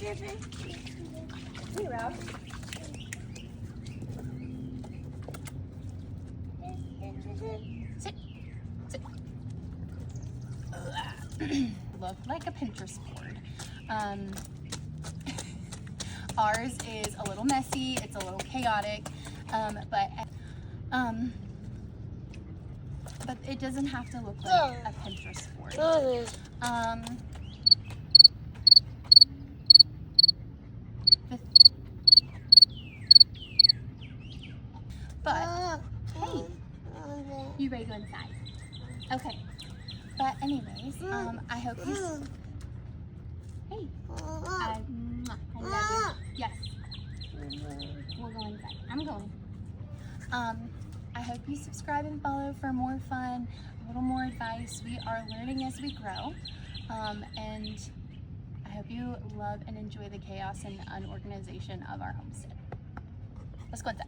Hey, Ralph. Sit. Sit. Look like a Pinterest board. Ours is a little messy. It's a little chaotic, but it doesn't have to look like a Pinterest board. But hey, you ready to go inside? Okay. But anyways, I hope you. Hey, I love you. Yes. We'll go inside. I'm going. I hope you subscribe and follow for more fun, a little more advice. We are learning as we grow, and I hope you love and enjoy the chaos and unorganization of our homestead. Let's go inside.